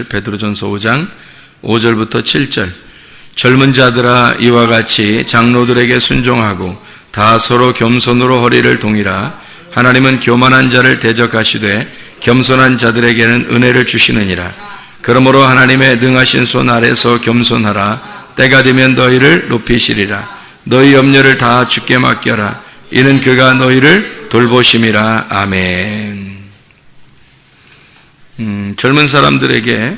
베드로전서 5장 5절부터 7절. 젊은 자들아 이와 같이 장로들에게 순종하고 다 서로 겸손으로 허리를 동이라. 하나님은 교만한 자를 대적하시되 겸손한 자들에게는 은혜를 주시느니라. 그러므로 하나님의 능하신 손 아래서 겸손하라. 때가 되면 너희를 높이시리라. 너희 염려를 다 주께 맡겨라. 이는 그가 너희를 돌보심이라. 아멘. 젊은 사람들에게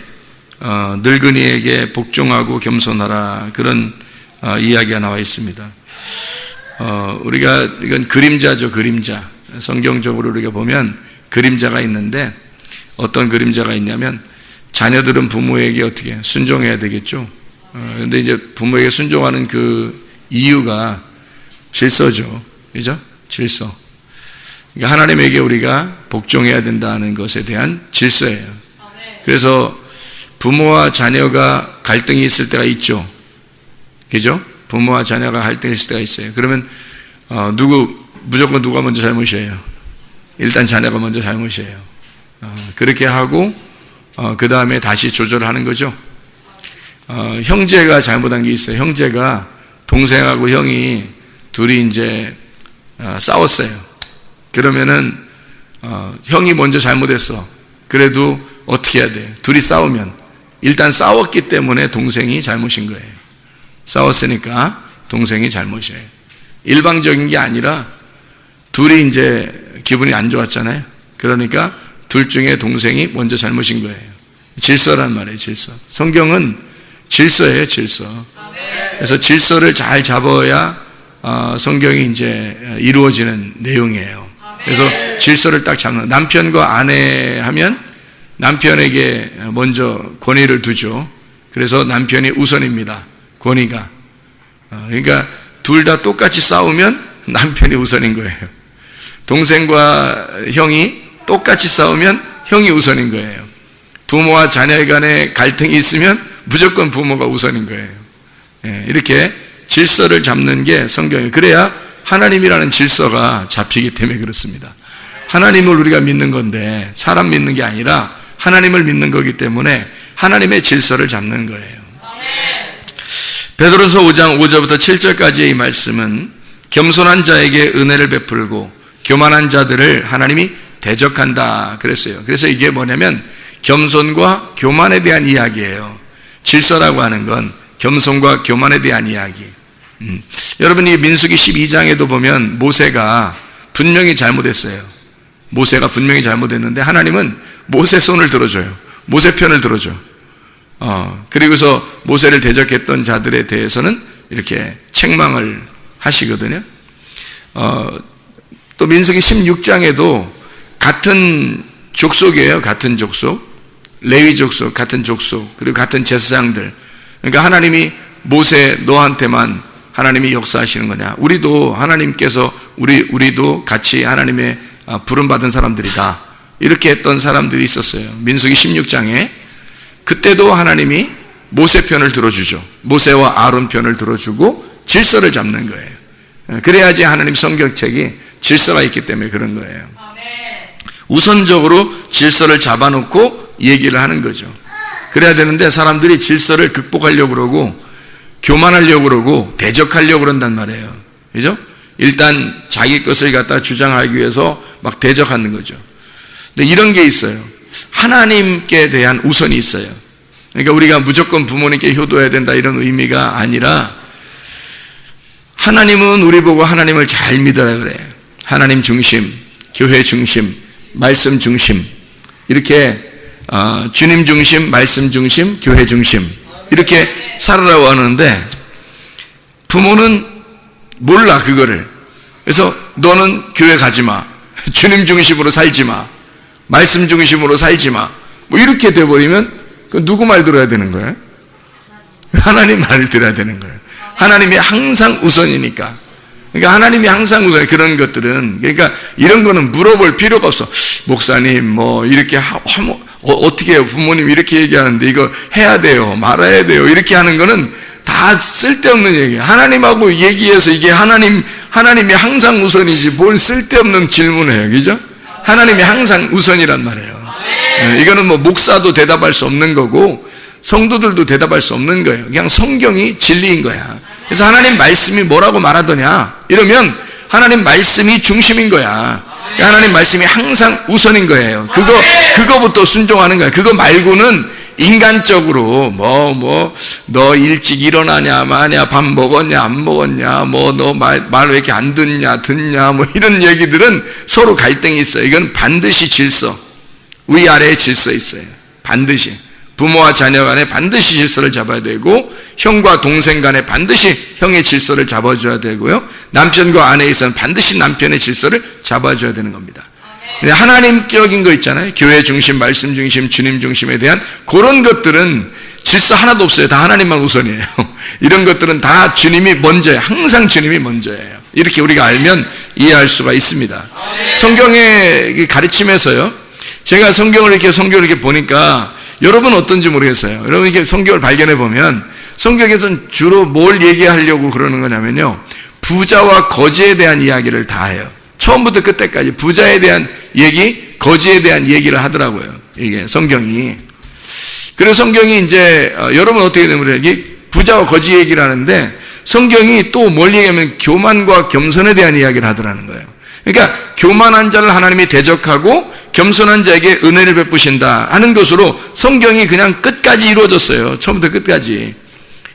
늙은이에게 복종하고 겸손하라, 그런 이야기가 나와 있습니다. 우리가 이건 그림자죠. 그림자. 성경적으로 우리가 보면 그림자가 있는데, 어떤 그림자가 있냐면 자녀들은 부모에게 어떻게 순종해야 되겠죠. 근데 이제 부모에게 순종하는 그 이유가 질서죠. 그죠? 질서. 그러니까 하나님에게 우리가 복종해야 된다는 것에 대한 질서예요. 그래서 부모와 자녀가 갈등이 있을 때가 있죠. 그죠? 부모와 자녀가 갈등이 있을 때가 있어요. 그러면 무조건 누가 먼저 잘못이에요? 일단 자녀가 먼저 잘못이에요. 그렇게 하고 그 다음에 다시 조절하는 거죠. 형제가 잘못한 게 있어요. 형제가, 동생하고 형이 둘이 이제 싸웠어요. 그러면은 형이 먼저 잘못했어. 그래도 어떻게 해야 돼요? 둘이 싸우면 일단 싸웠기 때문에 동생이 잘못인 거예요. 싸웠으니까 동생이 잘못이에요. 일방적인 게 아니라 둘이 이제 기분이 안 좋았잖아요. 그러니까 둘 중에 동생이 먼저 잘못인 거예요. 질서란 말이에요. 질서. 성경은 질서예요. 질서. 그래서 질서를 잘 잡아야 성경이 이제 이루어지는 내용이에요. 그래서 질서를 딱 잡는, 남편과 아내 하면 남편에게 먼저 권위를 두죠. 그래서 남편이 우선입니다. 권위가. 그러니까 둘 다 똑같이 싸우면 남편이 우선인 거예요. 동생과 형이 똑같이 싸우면 형이 우선인 거예요. 부모와 자녀 간에 갈등이 있으면 무조건 부모가 우선인 거예요. 이렇게 질서를 잡는 게 성경이에요. 그래야 하나님이라는 질서가 잡히기 때문에 그렇습니다. 하나님을 우리가 믿는 건데 사람 믿는 게 아니라 하나님을 믿는 거기 때문에 하나님의 질서를 잡는 거예요. 베드로서 5장 5절부터 7절까지의 이 말씀은 겸손한 자에게 은혜를 베풀고 교만한 자들을 하나님이 대적한다 그랬어요. 그래서 이게 뭐냐면 겸손과 교만에 대한 이야기예요. 질서라고 하는 건 겸손과 교만에 대한 이야기. 여러분이 민수기 12장에도 보면 모세가 분명히 잘못했어요. 모세가 분명히 잘못했는데 하나님은 모세 손을 들어줘요. 모세 편을 들어줘. 그리고서 모세를 대적했던 자들에 대해서는 이렇게 책망을 하시거든요. 또 민수기 16장에도 같은 족속이에요. 같은 족속. 레위 족속, 같은 족속, 그리고 같은 제사장들. 그러니까 하나님이 모세 너한테만 하나님이 역사하시는 거냐? 우리도 하나님께서 우리도 같이 하나님의 부름받은 사람들이다. 이렇게 했던 사람들이 있었어요. 민수기 16장에. 그때도 하나님이 모세 편을 들어주죠. 모세와 아론 편을 들어주고 질서를 잡는 거예요. 그래야지 하나님 성경책이 질서가 있기 때문에 그런 거예요. 우선적으로 질서를 잡아놓고 얘기를 하는 거죠. 그래야 되는데 사람들이 질서를 극복하려고 그러고 교만하려고 그러고 대적하려고 그런단 말이에요. 그죠? 일단 자기 것을 갖다 주장하기 위해서 막 대적하는 거죠. 근데 이런 게 있어요. 하나님께 대한 우선이 있어요. 그러니까 우리가 무조건 부모님께 효도해야 된다 이런 의미가 아니라 하나님은 우리 보고 하나님을 잘 믿어라 그래요. 하나님 중심, 교회 중심, 말씀 중심, 이렇게 주님 중심, 말씀 중심, 교회 중심 이렇게 살아라고 하는데 부모는 몰라 그거를. 그래서 너는 교회 가지 마, 주님 중심으로 살지 마, 말씀 중심으로 살지 마, 뭐 이렇게 돼버리면 누구 말 들어야 되는 거예요? 하나님 말을 들어야 되는 거예요. 하나님이 항상 우선이니까. 그러니까 하나님이 항상 우선. 그런 것들은, 그러니까 이런 거는 물어볼 필요가 없어. 목사님 뭐 이렇게 어떻게 해요? 부모님 이렇게 얘기하는데 이거 해야 돼요, 말아야 돼요, 이렇게 하는 거는 다 쓸데없는 얘기예요. 하나님하고 얘기해서 이게 하나님이 항상 우선이지 뭘 쓸데없는 질문을 해요. 그죠? 하나님이 항상 우선이란 말이에요. 이거는 뭐 목사도 대답할 수 없는 거고 성도들도 대답할 수 없는 거예요. 그냥 성경이 진리인 거야. 그래서 하나님 말씀이 뭐라고 말하더냐 이러면 하나님 말씀이 중심인 거야. 하나님 말씀이 항상 우선인 거예요. 그거부터 순종하는 거야. 그거 말고는 인간적으로 너 일찍 일어나냐 마냐, 밥 먹었냐 안 먹었냐, 너 말 왜 이렇게 안 듣냐 이런 얘기들은 서로 갈등이 있어요. 이건 반드시 질서, 위아래의 질서 있어요. 반드시 부모와 자녀 간에 반드시 질서를 잡아야 되고, 형과 동생 간에 반드시 형의 질서를 잡아줘야 되고요, 남편과 아내에 있어서는 반드시 남편의 질서를 잡아줘야 되는 겁니다. 하나님적인 거 있잖아요. 교회 중심, 말씀 중심, 주님 중심에 대한 그런 것들은 질서 하나도 없어요. 다 하나님만 우선이에요. 이런 것들은 다 주님이 먼저예요. 항상 주님이 먼저예요. 이렇게 우리가 알면 이해할 수가 있습니다. 성경의 가르침에서요, 제가 성경을 이렇게 보니까 여러분 어떤지 모르겠어요. 여러분 이렇게 성경을 발견해 보면 성경에서는 주로 뭘 얘기하려고 그러는 거냐면요, 부자와 거지에 대한 이야기를 다 해요. 처음부터 끝까지 부자에 대한 얘기, 거지에 대한 얘기를 하더라고요. 이게 성경이. 그래서 성경이 이제 여러분 어떻게 되면 부자와 거지 얘기를 하는데 성경이 또 뭘 얘기하면 교만과 겸손에 대한 이야기를 하더라는 거예요. 그러니까 교만한 자를 하나님이 대적하고 겸손한 자에게 은혜를 베푸신다 하는 것으로 성경이 그냥 끝까지 이루어졌어요. 처음부터 끝까지.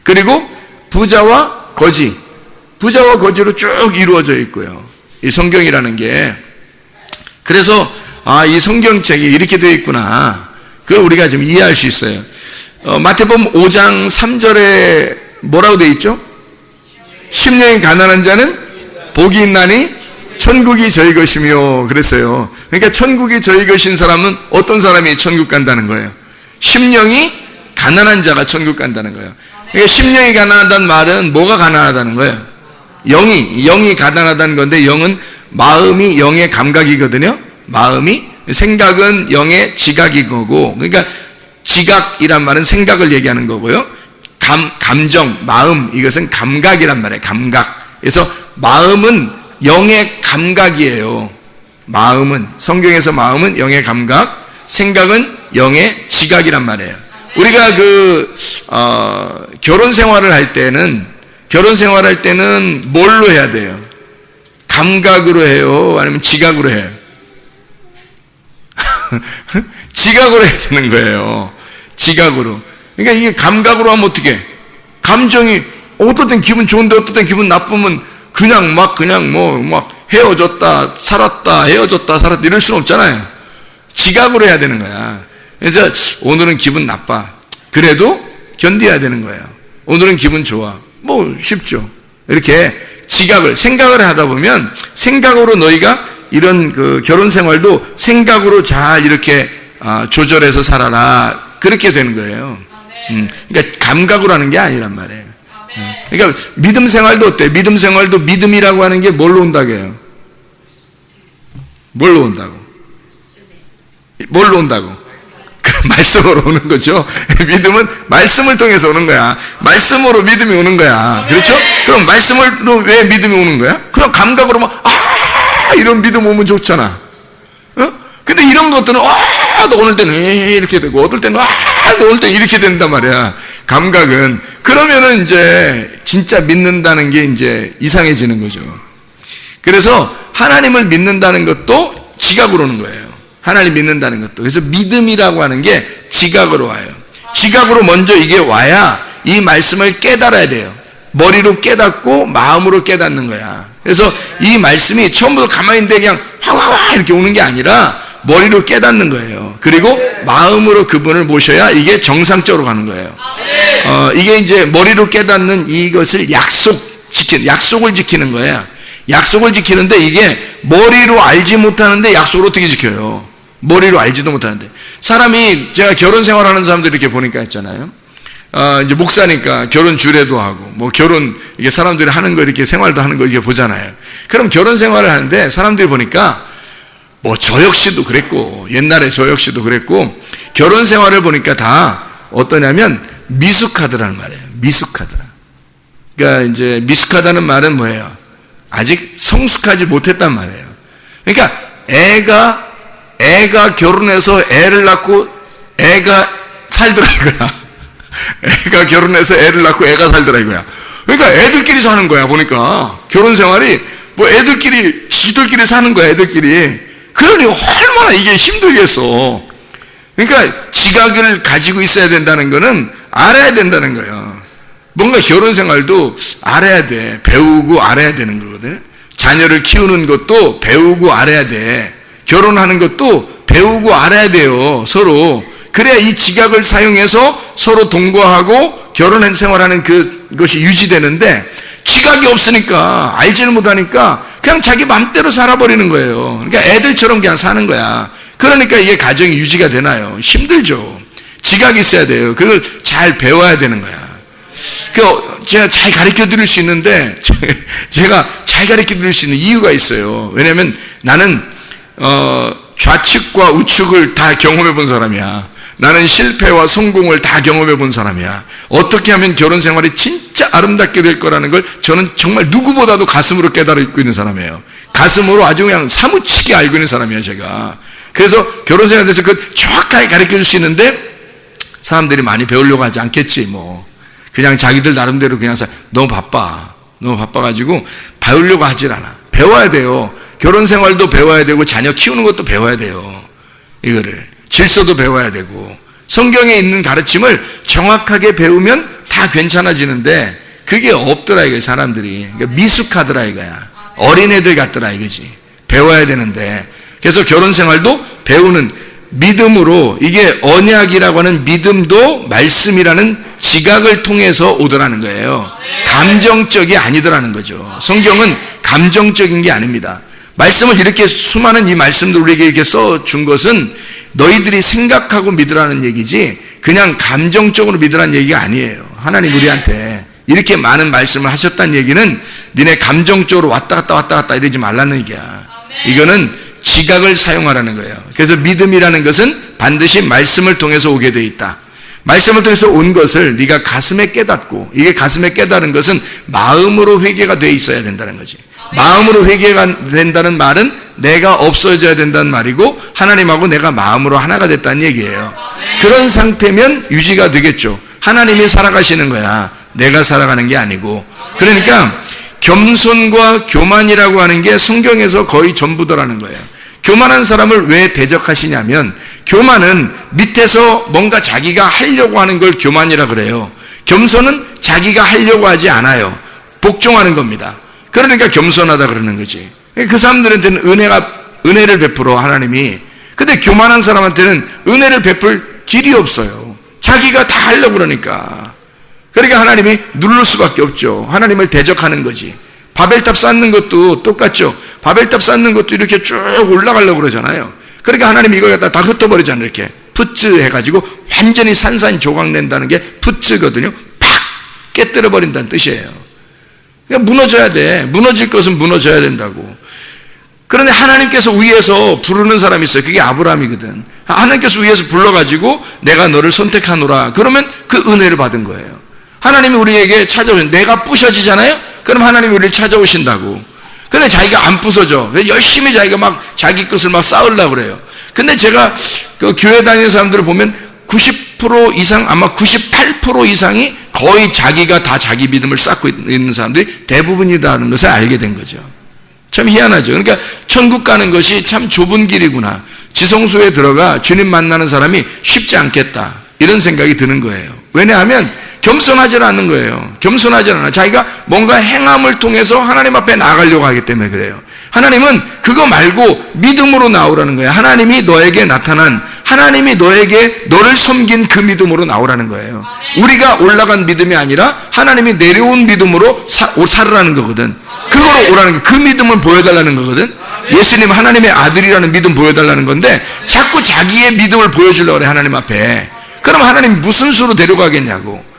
그리고 부자와 거지로 쭉 이루어져 있고요. 이 성경이라는 게. 그래서 이 성경책이 이렇게 되어 있구나, 그걸 우리가 좀 이해할 수 있어요. 마태복음 5장 3절에 뭐라고 되어 있죠? 심령이 가난한 자는 복이 있나니 천국이 저희 것이며 그랬어요. 그러니까 천국이 저희 것인 사람은 어떤 사람이 천국 간다는 거예요? 심령이 가난한 자가 천국 간다는 거예요. 그러니까 심령이 가난하다는 말은 뭐가 가난하다는 거예요? 영이 가난하다는 건데, 영은 마음이 영의 감각이거든요. 생각은 영의 지각인 거고, 그러니까 지각이란 말은 생각을 얘기하는 거고요. 감정, 마음, 이것은 감각이란 말이에요. 감각. 그래서 마음은 영의 감각이에요. 성경에서 마음은 영의 감각, 생각은 영의 지각이란 말이에요. 우리가 결혼 생활을 할 때는 뭘로 해야 돼요? 감각으로 해요? 아니면 지각으로 해요? 지각으로 해야 되는 거예요. 지각으로. 그러니까 이게 감각으로 하면 어떻게? 감정이 어떨 땐 기분 좋은데 어떨 땐 기분 나쁘면 그냥 헤어졌다 살았다 이럴 수는 없잖아요. 지각으로 해야 되는 거야. 그래서 오늘은 기분 나빠. 그래도 견뎌야 되는 거예요. 오늘은 기분 좋아. 쉽죠. 이렇게 생각을 하다 보면, 생각으로 너희가 이런 결혼 생활도 생각으로 잘 이렇게 조절해서 살아라. 그렇게 되는 거예요. 그러니까 감각으로 하는 게 아니란 말이에요. 그러니까 믿음 생활도 어때? 믿음 생활도 믿음이라고 하는 게 뭘로 온다고 해요? 뭘로 온다고? 말씀으로 오는 거죠. 믿음은 말씀을 통해서 오는 거야. 말씀으로 믿음이 오는 거야. 그렇죠? 그럼 말씀으로 왜 믿음이 오는 거야? 그냥 감각으로 이런 믿음 오면 좋잖아. 근데 이런 것들은 너 오늘 때는 이렇게 되고, 어떨 때는 너 오늘 때는 이렇게 된단 말이야. 감각은. 그러면은 이제 진짜 믿는다는 게 이제 이상해지는 거죠. 그래서 하나님을 믿는다는 것도 지각으로 오는 거예요. 하나님 믿는다는 것도. 그래서 믿음이라고 하는 게 지각으로 와요. 지각으로 먼저 이게 와야 이 말씀을 깨달아야 돼요. 머리로 깨닫고 마음으로 깨닫는 거야. 그래서 이 말씀이 처음부터 가만히 있는데 그냥 확 이렇게 오는 게 아니라 머리로 깨닫는 거예요. 그리고 마음으로 그분을 모셔야 이게 정상적으로 가는 거예요. 이게 이제 머리로 깨닫는 이것을 약속을 지키는 거예요. 약속을 지키는데 이게 머리로 알지 못하는데 약속을 어떻게 지켜요? 머리로 알지도 못하는데. 사람이, 제가 결혼 생활하는 사람들 이렇게 보니까 있잖아요. 이제 목사니까 결혼 주례도 하고, 이게 사람들이 하는 거 이렇게 생활도 하는 거 이렇게 보잖아요. 그럼 결혼 생활을 하는데 사람들이 보니까 저 역시도 그랬고, 옛날에 저 역시도 그랬고, 결혼 생활을 보니까 다 어떠냐면 미숙하더라는 말이에요. 미숙하더라. 그러니까 이제 미숙하다는 말은 뭐예요? 아직 성숙하지 못했단 말이에요. 그러니까 애가 애가 결혼해서 애를 낳고 애가 살더라 이거야. 애가 결혼해서 애를 낳고 애가 살더라 이거야. 그러니까 애들끼리 사는 거야. 보니까 결혼 생활이 뭐 애들끼리 지들끼리 사는 거야. 애들끼리. 그러니 얼마나 이게 힘들겠어. 그러니까 지각을 가지고 있어야 된다는 거는 알아야 된다는 거예요. 뭔가 결혼 생활도 알아야 돼. 배우고 알아야 되는 거거든. 자녀를 키우는 것도 배우고 알아야 돼. 결혼하는 것도 배우고 알아야 돼요. 서로. 그래야 이 지각을 사용해서 서로 동거하고 결혼 생활하는 그것이 유지되는데, 지각이 없으니까 알지를 못하니까 그냥 자기 맘대로 살아버리는 거예요. 그러니까 애들처럼 그냥 사는 거야. 그러니까 이게 가정이 유지가 되나요? 힘들죠. 지각이 있어야 돼요. 그걸 잘 배워야 되는 거야. 제가 잘 가르쳐 드릴 수 있는데, 제가 잘 가르쳐 드릴 수 있는 이유가 있어요. 왜냐면 나는 좌측과 우측을 다 경험해 본 사람이야. 나는 실패와 성공을 다 경험해 본 사람이야. 어떻게 하면 결혼 생활이 진짜 아름답게 될 거라는 걸 저는 정말 누구보다도 가슴으로 깨달고 있는 사람이에요. 가슴으로 아주 그냥 사무치게 알고 있는 사람이야, 제가. 그래서 결혼 생활에 대해서 정확하게 가르쳐 줄 수 있는데, 사람들이 많이 배우려고 하지 않겠지, 뭐. 그냥 자기들 나름대로 그냥 너무 바빠가지고 배우려고 하질 않아. 배워야 돼요. 결혼 생활도 배워야 되고 자녀 키우는 것도 배워야 돼요. 이거를 질서도 배워야 되고, 성경에 있는 가르침을 정확하게 배우면 다 괜찮아지는데 그게 없더라 이거야. 사람들이 그러니까 미숙하더라 이거야. 어린애들 같더라 이거지. 배워야 되는데, 그래서 결혼 생활도 배우는 믿음으로, 이게 언약이라고 하는 믿음도 말씀이라는 지각을 통해서 오더라는 거예요. 감정적이 아니더라는 거죠. 성경은 감정적인 게 아닙니다. 말씀을 이렇게 수많은 이 말씀들 우리에게 이렇게 써준 것은 너희들이 생각하고 믿으라는 얘기지 그냥 감정적으로 믿으라는 얘기가 아니에요. 하나님 우리한테 이렇게 많은 말씀을 하셨다는 얘기는 니네 감정적으로 왔다 갔다 이러지 말라는 얘기야. 이거는 지각을 사용하라는 거예요. 그래서 믿음이라는 것은 반드시 말씀을 통해서 오게 돼 있다. 말씀을 통해서 온 것을 네가 가슴에 깨닫고, 이게 가슴에 깨달은 것은 마음으로 회개가 돼 있어야 된다는 거지. 마음으로 회개가 된다는 말은 내가 없어져야 된다는 말이고, 하나님하고 내가 마음으로 하나가 됐다는 얘기예요. 그런 상태면 유지가 되겠죠. 하나님이 살아가시는 거야. 내가 살아가는 게 아니고. 그러니까 겸손과 교만이라고 하는 게 성경에서 거의 전부더라는 거예요. 교만한 사람을 왜 대적하시냐면, 교만은 밑에서 뭔가 자기가 하려고 하는 걸 교만이라 그래요. 겸손은 자기가 하려고 하지 않아요. 복종하는 겁니다. 그러니까 겸손하다 그러는 거지. 그 사람들한테는 은혜를 베풀어 하나님이. 근데 교만한 사람한테는 은혜를 베풀 길이 없어요. 자기가 다 하려고 그러니까. 그러니까 하나님이 누를 수밖에 없죠. 하나님을 대적하는 거지. 바벨탑 쌓는 것도 똑같죠. 바벨탑 쌓는 것도 이렇게 쭉 올라가려고 그러잖아요. 그러니까 하나님이 이걸 갖다 다 흩어버리잖아요. 이렇게 푸츠 해가지고 완전히 산산조각 낸다는 게 푸츠거든요. 팍 깨뜨려 버린다는 뜻이에요. 그러니까 무너져야 돼. 무너질 것은 무너져야 된다고. 그런데 하나님께서 위에서 부르는 사람이 있어요. 그게 아브라함이거든. 하나님께서 위에서 불러가지고 내가 너를 선택하노라. 그러면 그 은혜를 받은 거예요. 하나님이 우리에게 찾아오신, 내가 부셔지잖아요. 그럼 하나님이 우리를 찾아오신다고. 근데 자기가 안 부서져. 열심히 자기가 막 자기 것을 막 쌓으려고 그래요. 근데 제가 그 교회 다니는 사람들을 보면 90% 이상, 아마 98% 이상이 거의 자기가 다 자기 믿음을 쌓고 있는 사람들이 대부분이다는 것을 알게 된 거죠. 참 희한하죠. 그러니까 천국 가는 것이 참 좁은 길이구나. 지성소에 들어가 주님 만나는 사람이 쉽지 않겠다. 이런 생각이 드는 거예요. 왜냐하면 겸손하지 않는 거예요. 겸손하지 않아. 자기가 뭔가 행함을 통해서 하나님 앞에 나가려고 하기 때문에 그래요. 하나님은 그거 말고 믿음으로 나오라는 거예요. 하나님이 너에게 나타난, 하나님이 너를 섬긴 그 믿음으로 나오라는 거예요. 우리가 올라간 믿음이 아니라 하나님이 내려온 믿음으로 살으라는 거거든. 그거로 오라는 거. 그 믿음을 보여달라는 거거든. 예수님 하나님의 아들이라는 믿음 보여달라는 건데 자꾸 자기의 믿음을 보여주려고 그래. 하나님 앞에. 그럼 하나님 무슨 수로 데려가겠냐고.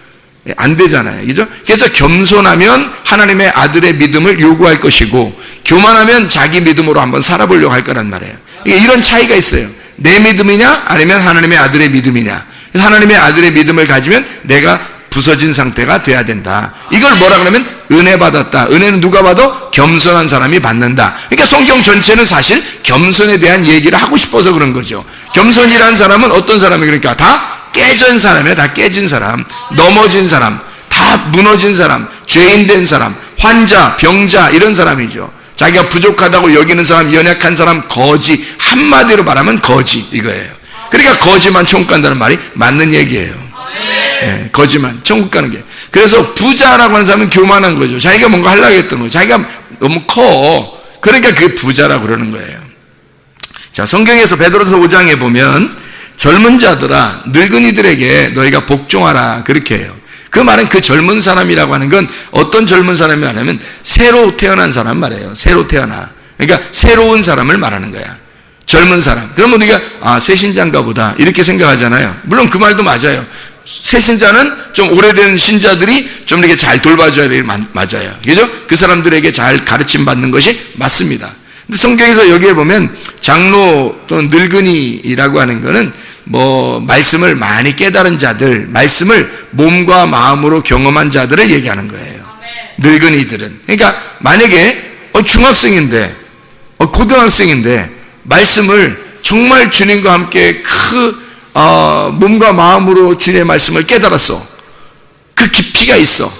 안 되잖아요. 그죠? 그래서 겸손하면 하나님의 아들의 믿음을 요구할 것이고, 교만하면 자기 믿음으로 한번 살아보려고 할 거란 말이에요. 이런 차이가 있어요. 내 믿음이냐 아니면 하나님의 아들의 믿음이냐. 하나님의 아들의 믿음을 가지면 내가 부서진 상태가 돼야 된다. 이걸 뭐라 그러면 은혜 받았다. 은혜는 누가 봐도 겸손한 사람이 받는다. 그러니까 성경 전체는 사실 겸손에 대한 얘기를 하고 싶어서 그런 거죠. 겸손이라는 사람은 어떤 사람이 그러니까 다 깨진 사람이에요. 다 깨진 사람, 넘어진 사람, 다 무너진 사람, 죄인 된 사람, 환자, 병자 이런 사람이죠. 자기가 부족하다고 여기는 사람, 연약한 사람, 거지. 한마디로 말하면 거지 이거예요. 그러니까 거지만 천국 간다는 말이 맞는 얘기예요. 네, 거지만 천국 가는 게. 그래서 부자라고 하는 사람은 교만한 거죠. 자기가 뭔가 하려고 했던 거죠. 자기가 너무 커. 그러니까 그게 부자라고 그러는 거예요. 자, 성경에서 베드로서 5장에 보면 젊은 자들아 늙은이들에게 너희가 복종하라 그렇게 해요. 그 말은 그 젊은 사람이라고 하는 건 어떤 젊은 사람이 하냐면 새로 태어난 사람 말이에요. 새로 태어나. 그러니까 새로운 사람을 말하는 거야. 젊은 사람. 그러면 우리가 새신자인가 보다 이렇게 생각하잖아요. 물론 그 말도 맞아요. 새신자는 좀 오래된 신자들이 좀 이렇게 잘 돌봐줘야 돼. 맞아요. 그죠? 그 사람들에게 잘 가르침 받는 것이 맞습니다. 근데 성경에서 여기에 보면 장로 또는 늙은이라고 하는 거는 뭐 말씀을 많이 깨달은 자들, 말씀을 몸과 마음으로 경험한 자들을 얘기하는 거예요. 늙은이들은. 그러니까 만약에 중학생인데 고등학생인데 말씀을 정말 주님과 함께 몸과 마음으로 주님의 말씀을 깨달았어. 그 깊이가 있어.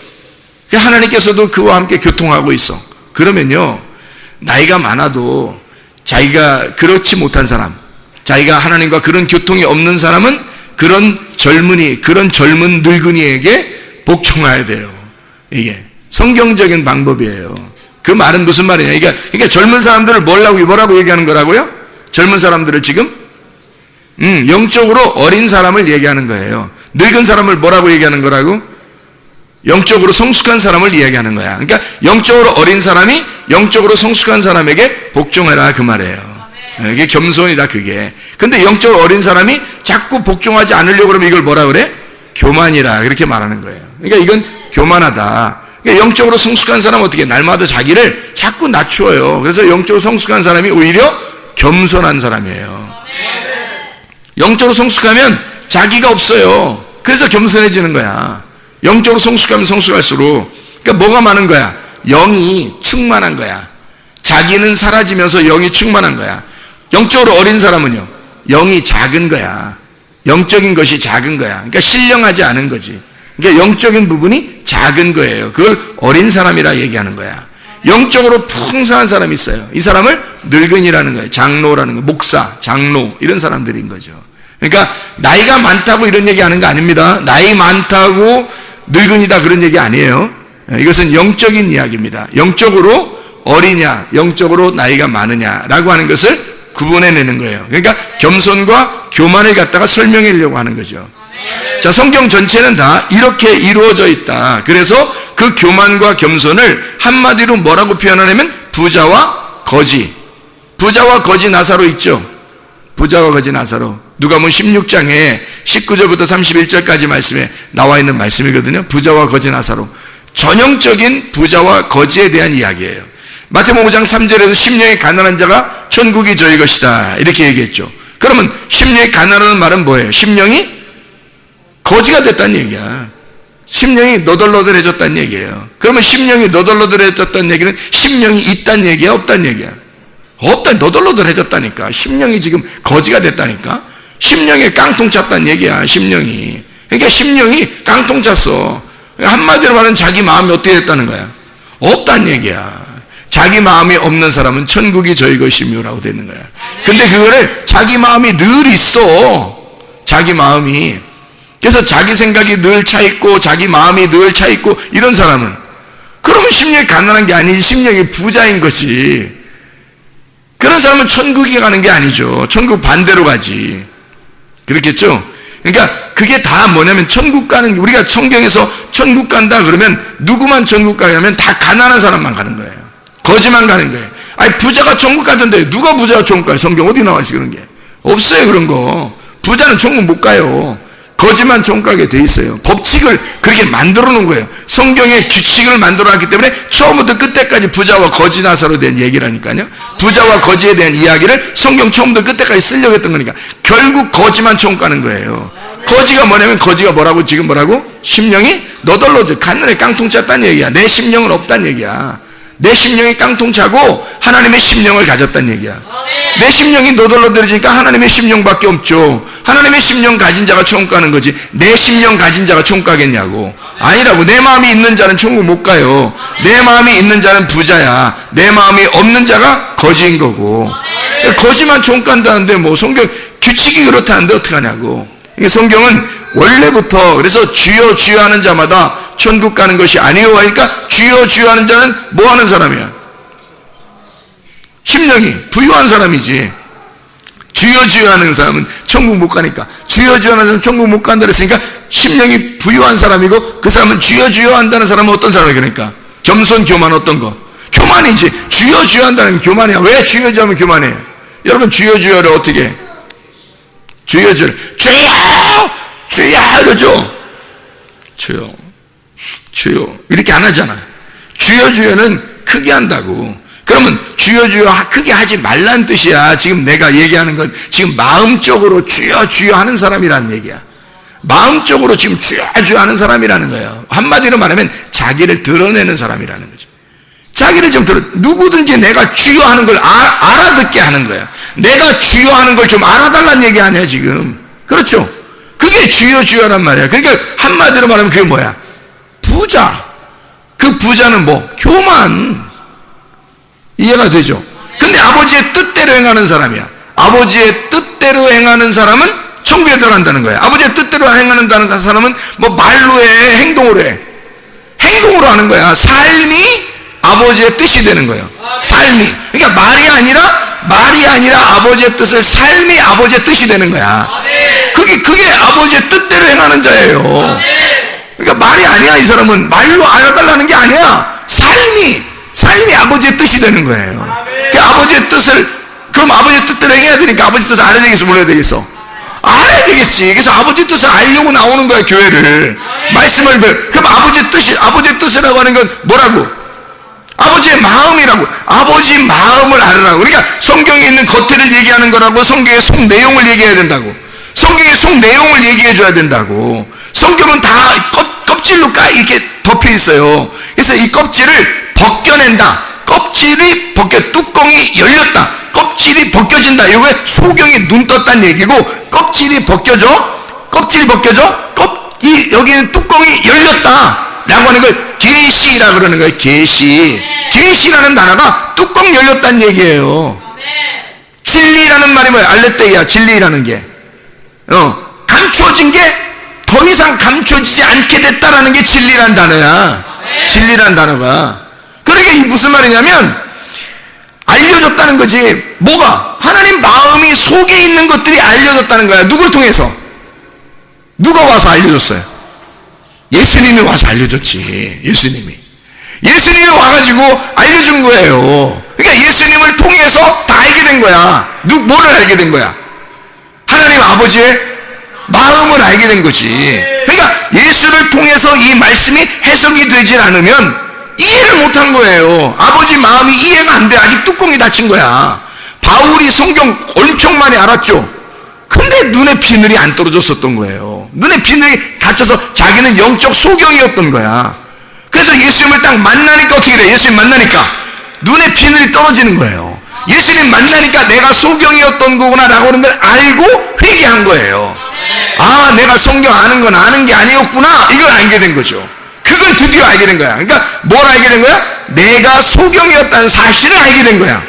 하나님께서도 그와 함께 교통하고 있어. 그러면요 나이가 많아도 자기가 그렇지 못한 사람, 자기가 하나님과 그런 교통이 없는 사람은 그런 젊은이, 그런 젊은 늙은이에게 복종해야 돼요. 이게 성경적인 방법이에요. 그 말은 무슨 말이냐? 그러니까 젊은 사람들을 뭐라고 얘기하는 거라고요? 젊은 사람들을 지금 영적으로 어린 사람을 얘기하는 거예요. 늙은 사람을 뭐라고 얘기하는 거라고? 영적으로 성숙한 사람을 이야기하는 거야. 그러니까 영적으로 어린 사람이 영적으로 성숙한 사람에게 복종해라 그 말이에요. 이게 겸손이다 그게. 근데 영적으로 어린 사람이 자꾸 복종하지 않으려고 그러면 이걸 뭐라 그래? 교만이라 그렇게 말하는 거예요. 그러니까 이건 교만하다. 그러니까 영적으로 성숙한 사람은 어떻게 날마다 자기를 자꾸 낮추어요. 그래서 영적으로 성숙한 사람이 오히려 겸손한 사람이에요. 영적으로 성숙하면 자기가 없어요. 그래서 겸손해지는 거야. 영적으로 성숙하면 성숙할수록 그러니까 뭐가 많은 거야? 영이 충만한 거야. 자기는 사라지면서 영이 충만한 거야. 영적으로 어린 사람은요 영이 작은 거야. 영적인 것이 작은 거야. 그러니까 신령하지 않은 거지. 그러니까 영적인 부분이 작은 거예요. 그걸 어린 사람이라 얘기하는 거야. 영적으로 풍성한 사람이 있어요. 이 사람을 늙은이라는 거예요. 장로라는 거예요. 목사, 장로 이런 사람들인 거죠. 그러니까 나이가 많다고 이런 얘기하는 거 아닙니다. 나이 많다고 늙은이다 그런 얘기 아니에요. 이것은 영적인 이야기입니다. 영적으로 어리냐, 영적으로 나이가 많으냐라고 하는 것을 구분해내는 거예요. 그러니까 겸손과 교만을 갖다가 설명하려고 하는 거죠. 자, 성경 전체는 다 이렇게 이루어져 있다. 그래서 그 교만과 겸손을 한마디로 뭐라고 표현하냐면 부자와 거지. 부자와 거지 나사로 있죠. 부자와 거지 나사로. 누가복음 16장에 19절부터 31절까지 말씀에 나와 있는 말씀이거든요. 부자와 거지 나사로. 전형적인 부자와 거지에 대한 이야기예요. 마태복음 5장 3절에서 심령이 가난한 자가 천국이 저희 것이다 이렇게 얘기했죠. 그러면 심령이 가난하다는 말은 뭐예요? 심령이 거지가 됐다는 얘기야. 심령이 너덜너덜해졌다는 얘기예요. 그러면 심령이 너덜너덜해졌다는 얘기는 심령이 있다는 얘기야, 없다는 얘기야? 너덜너덜해졌다니까. 심령이 지금 거지가 됐다니까. 심령에 깡통 찼다는 얘기야. 심령이. 그러니까 심령이 깡통 찼어. 한마디로 말하면 자기 마음이 어떻게 됐다는 거야? 없다는 얘기야. 자기 마음이 없는 사람은 천국이 저희 것이며라고 되는 거야. 근데 그거를 자기 마음이 늘 있어. 자기 마음이. 그래서 자기 생각이 늘 차 있고 자기 마음이 늘 차 있고 이런 사람은 그러면 심령이 가난한 게 아니지 심령이 부자인 것이. 그런 사람은 천국에 가는 게 아니죠. 천국 반대로 가지. 그렇겠죠? 그러니까 그게 다 뭐냐면 천국 가는, 우리가 성경에서 천국 간다 그러면 누구만 천국 가냐면 다 가난한 사람만 가는 거예요. 거지만 가는 거예요. 아니 부자가 천국 가던데 누가 부자가 천국 가요? 성경 어디 나와 있어 그런 게? 없어요 그런 거. 부자는 천국 못 가요. 거지만 천국 가게 돼 있어요. 법칙을 그렇게 만들어 놓은 거예요. 성경에 규칙을 만들어 놨기 때문에 처음부터 끝까지 부자와 거지 나사로 대한 얘기라니까요. 부자와 거지에 대한 이야기를 성경 처음부터 끝까지 쓰려고 했던 거니까 결국 거지만 천국 가는 거예요. 거지가 뭐냐면 거지가 뭐라고 지금 뭐라고? 심령이 너덜너덜 가늘에 깡통 찼다는 얘기야. 내 심령은 없다는 얘기야. 내 심령이 깡통 차고 하나님의 심령을 가졌다는 얘기야. 내 심령이 너덜너덜해지니까 하나님의 심령밖에 없죠. 하나님의 심령 가진 자가 천국 가는 거지. 내 심령 가진 자가 천국 가겠냐고. 아니라고. 내 마음이 있는 자는 천국 못 가요. 내 마음이 있는 자는 부자야. 내 마음이 없는 자가 거지인 거고. 거지만 천국 간다는데 뭐 성경 규칙이 그렇다는데 어떡하냐고. 성경은 원래부터 그래서 주여 주여 하는 자마다 천국 가는 것이 아니요 하니까 주여 주여 하는 자는 뭐 하는 사람이야? 심령이 부유한 사람이지. 주여 주여 하는 사람은 천국 못 가니까. 주여 주여 하는 사람은 천국 못 간다 그랬으니까 심령이 부유한 사람이고, 그 사람은 주여 주여 한다는 사람은 어떤 사람이야? 그러니까 겸손 교만 어떤 거? 교만이지. 주여 주여 한다는 게 교만이야. 왜 주여 주여 하면 교만해? 여러분 주여 주여를 어떻게 해? 주여 주여 주여 주여 이러죠. 주여 주여 이렇게 안 하잖아. 주여 주여는 크게 한다고. 그러면 주여 주여 크게 하지 말란 뜻이야. 지금 내가 얘기하는 건 지금 마음적으로 주여 주여 하는 사람이라는 얘기야. 마음적으로 지금 주여 주여 하는 사람이라는 거예요. 한마디로 말하면 자기를 드러내는 사람이라는 거죠. 자기를 좀 누구든지 내가 주여 하는 걸 알아듣게 하는 거야. 내가 주여 하는 걸 좀 알아달라는 얘기 아니야 지금. 그렇죠? 그게 주여 주여란 말이야. 그러니까 한마디로 말하면 그게 뭐야? 부자. 그 부자는 뭐? 교만. 이해가 되죠? 근데 아버지의 뜻대로 행하는 사람이야. 아버지의 뜻대로 행하는 사람은 천국에 들어간다는 거야. 아버지의 뜻대로 행하는 사람은 뭐 말로 해, 행동으로 해. 행동으로 하는 거야. 삶이 아버지의 뜻이 되는 거예요. 삶이. 그러니까 말이 아니라 아버지의 뜻을 삶이 아버지의 뜻이 되는 거야. 그게 아버지의 뜻대로 행하는 자예요. 그러니까 말이 아니야. 이 사람은 말로 알아달라는 게 아니야. 삶이 아버지의 뜻이 되는 거예요. 그 아버지의 뜻을, 그럼 아버지의 뜻대로 행해야 되니까 아버지 뜻을 알아야 되겠어, 몰라야 되겠어? 알아야 되겠지. 그래서 아버지 뜻을 알려고 나오는 거야, 교회를. 말씀을 그럼 아버지의 뜻이라고 하는 건 뭐라고? 아버지의 마음이라고. 아버지 마음을 알으라고. 그러니까 성경에 있는 겉에를 얘기하는 거라고. 성경의 속 내용을 얘기해야 된다고. 성경의 속 내용을 얘기해 줘야 된다고. 성경은 다 껍질로 이렇게 덮여 있어요. 그래서 이 껍질을 벗겨낸다. 껍질이 뚜껑이 열렸다. 껍질이 벗겨진다. 이게 소경이 눈 떴다는 얘기고, 껍질이 벗겨져. 여기는 뚜껑이 열렸다. 라고 하는 걸 계시라 그러는 거예요. 계시라는 단어가 뚜껑 열렸다는 얘기예요. 진리라는 말이 뭐예요? 알레떼이야. 진리라는 게 감추어진 게 더 이상 감춰지지 않게 됐다라는 게 진리라는 단어야. 진리라는 단어가. 그러니까 이 무슨 말이냐면 알려졌다는 거지. 뭐가? 하나님 마음이 속에 있는 것들이 알려졌다는 거야. 누구를 통해서? 누가 와서 알려줬어요? 예수님이 와서 알려줬지. 예수님이 와가지고 알려준 거예요. 그러니까 예수님을 통해서 다 알게 된 거야. 뭐를 알게 된 거야? 하나님 아버지의 마음을 알게 된 거지. 그러니까 예수를 통해서 이 말씀이 해석이 되질 않으면 이해를 못한 거예요. 아버지 마음이 이해가 안 돼. 아직 뚜껑이 닫힌 거야. 바울이 성경 엄청 많이 알았죠. 근데 눈에 비늘이 안 떨어졌었던 거예요. 눈에 비늘이 닫혀서 자기는 영적 소경이었던 거야. 그래서 예수님을 딱 만나니까 어떻게 돼? 예수님 만나니까 눈에 비늘이 떨어지는 거예요. 예수님 만나니까 내가 소경이었던 거구나 라고 하는 걸 알고 회개한 거예요. 아, 내가 성경 아는 건 아는 게 아니었구나. 이걸 알게 된 거죠. 그걸 드디어 알게 된 거야. 그러니까 뭘 알게 된 거야? 내가 소경이었다는 사실을 알게 된 거야.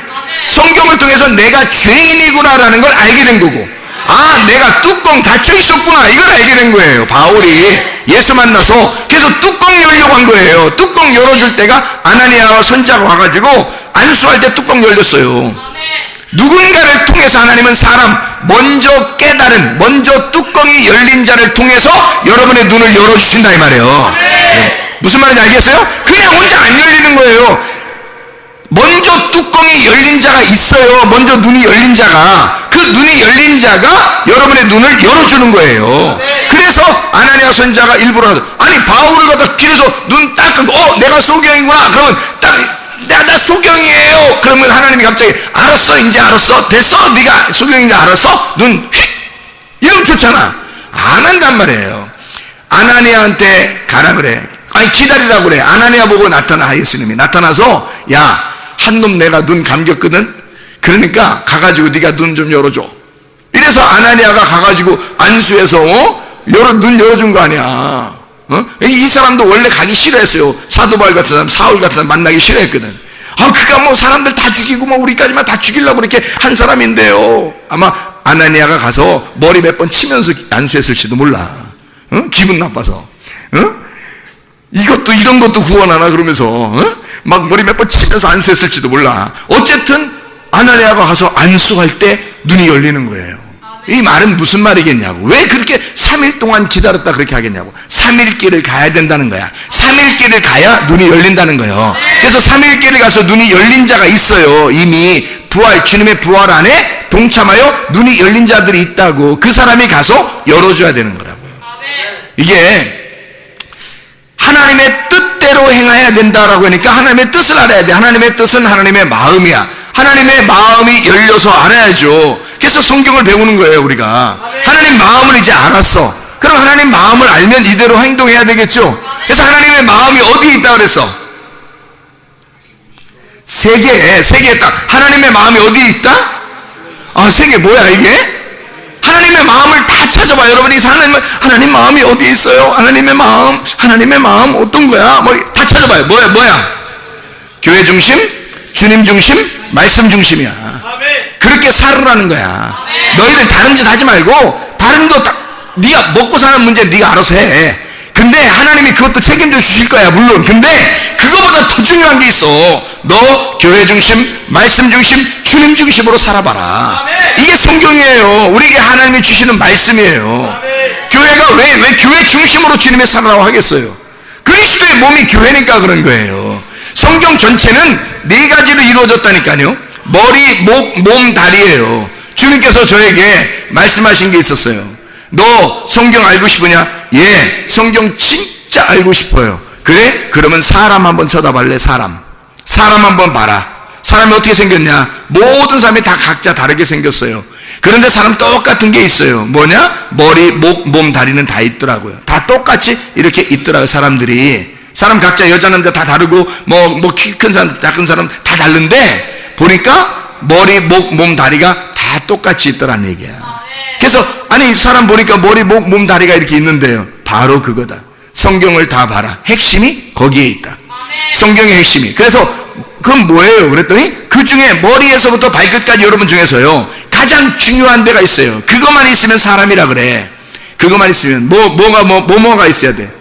성경을 통해서 내가 죄인이구나라는 걸 알게 된 거고, 아, 내가 뚜껑 닫혀 있었구나. 이걸 알게 된 거예요. 바울이 예수 만나서. 그래서 뚜껑 열려고 한 거예요. 뚜껑 열어줄 때가 아나니아와 선자가 와가지고 안수할 때 뚜껑 열렸어요. 누군가를 통해서 하나님은 먼저 뚜껑이 열린 자를 통해서 여러분의 눈을 열어주신다 이 말이에요. 무슨 말인지 알겠어요? 그냥 혼자 안 열리는 거예요. 먼저 뚜껑이 열린 자가 있어요. 먼저 눈이 열린 자가. 그 눈이 열린 자가 여러분의 눈을 열어주는 거예요. 그래서 아나니아 선자가 일부러 아니 바울을 갖다 길에서 눈 딱 감고 내가 소경이구나. 그러면 딱 나 소경이에요. 그러면 하나님이 갑자기 알았어. 이제 알았어. 됐어. 네가 소경인지 알았어. 눈 휙. 이러면 좋잖아. 안 한단 말이에요. 아나니아한테 가라 그래. 아니 기다리라 그래. 아나니아 보고 나타나. 예수님이 나타나서 야, 한 놈 내가 눈 감겼거든. 그러니까 가가지고 네가 눈 좀 열어줘. 이래서 아나니아가 가가지고 안수해서 눈 열어준 거 아니야. 이 사람도 원래 가기 싫어했어요. 사도 바울 같은 사람, 사울 같은 사람 만나기 싫어했거든. 그가 뭐 사람들 다 죽이고 뭐 우리까지만 다 죽이려고 이렇게 한 사람인데요. 아마 아나니아가 가서 머리 몇 번 치면서 안수했을지도 몰라. 기분 나빠서. 이것도 이런 것도 구원하나 그러면서 막 머리 몇 번 치면서 안수했을지도 몰라. 어쨌든 아나니아가 가서 안수할 때 눈이 열리는 거예요. 이 말은 무슨 말이겠냐고. 왜 그렇게 3일 동안 기다렸다 그렇게 하겠냐고. 3일 길을 가야 된다는 거야. 3일 길을 가야 눈이 열린다는 거예요. 그래서 3일 길을 가서 눈이 열린 자가 있어요. 이미 주님의 부활 안에 동참하여 눈이 열린 자들이 있다고. 그 사람이 가서 열어줘야 되는 거라고요. 이게 하나님의 뜻대로 행해야 된다라고 하니까 하나님의 뜻을 알아야 돼. 하나님의 뜻은 하나님의 마음이야. 하나님의 마음이 열려서 알아야죠. 그래서 성경을 배우는 거예요, 우리가. 하나님 마음을 이제 알았어. 그럼 하나님 마음을 알면 이대로 행동해야 되겠죠. 그래서 하나님의 마음이 어디에 있다 그랬어? 세계에 딱. 하나님의 마음이 어디에 있다? 세계 뭐야 이게? 하나님의 마음을 다 찾아봐. 여러분이 하나님 마음이 어디에 있어요? 하나님의 마음 어떤 거야? 뭐 다 찾아봐요. 뭐야? 교회 중심, 주님 중심, 말씀 중심이야. 그렇게 살으라는 거야. 너희들 다른 짓 하지 말고 다른 거 네가 먹고 사는 문제 네가 알아서 해. 근데 하나님이 그것도 책임져 주실 거야 물론. 근데 그거보다 더 중요한 게 있어. 너 교회 중심, 말씀 중심, 주님 중심으로 살아봐라. 이게 성경이에요. 우리에게 하나님이 주시는 말씀이에요. 교회가 왜 교회 중심으로 주님의 살아라고 하겠어요? 그리스도의 몸이 교회니까 그런 거예요. 성경 전체는 4가지로 이루어졌다니까요. 머리, 목, 몸, 다리예요. 주님께서 저에게 말씀하신 게 있었어요. 너 성경 알고 싶으냐? 예, 성경 진짜 알고 싶어요. 그래? 그러면 사람 한번 쳐다볼래? 사람 한번 봐라. 사람이 어떻게 생겼냐? 모든 사람이 다 각자 다르게 생겼어요. 그런데 사람 똑같은 게 있어요. 뭐냐? 머리, 목, 몸, 다리는 다 있더라고요. 다 똑같이 이렇게 있더라고요. 사람 각자 여자 남자 다 다르고 뭐 키 큰 사람 작은 사람 다 다른데 보니까 머리, 목, 몸, 다리가 다 똑같이 있더라는 얘기야. 그래서 아니 사람 보니까 머리, 목, 몸, 다리가 이렇게 있는데요. 바로 그거다. 성경을 다 봐라. 핵심이 거기에 있다. 성경의 핵심이. 그래서 그럼 뭐예요? 그랬더니 그 중에 머리에서부터 발끝까지 여러분 중에서요 가장 중요한 데가 있어요. 그것만 있으면 사람이라 그래. 그것만 있으면 뭐가 있어야 돼?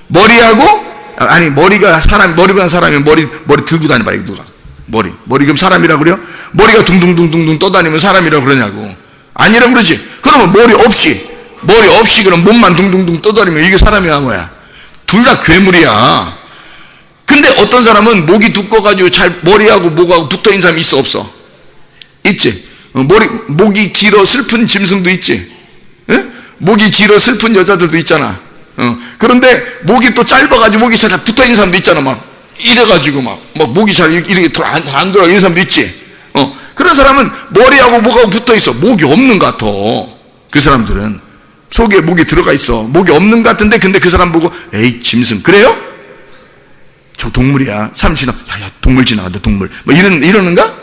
머리하고 머리가 사람이면 머리 들고 다녀봐. 누가 머리 그럼 사람이라 그래요? 머리가 둥둥둥둥 떠다니면 사람이라 그러냐고. 아니라 그러지. 그러면 머리 없이 그럼 몸만 둥둥둥 떠다니면 이게 사람이야 뭐야? 둘 다 괴물이야. 근데 어떤 사람은 목이 두꺼워가지고 잘 머리하고 목하고 붙어있는 사람이 있어 없어? 있지. 목이 길어 슬픈 짐승도 있지. 에? 목이 길어 슬픈 여자들도 있잖아. 그런데 목이 또 짧아가지고 목이 잘 붙어있는 사람도 있잖아. 막 이래가지고 막 목이 잘 이렇게 안 돌아 이런 사람도 있지. 그런 사람은 머리하고 목하고 붙어있어. 목이 없는 것 같아. 그 사람들은 속에 목이 들어가 있어. 목이 없는 것 같은데 근데 그 사람 보고 에이 짐승 그래요? 저 동물이야. 사람 지나 야 동물 지나간다 동물 뭐 이러는가?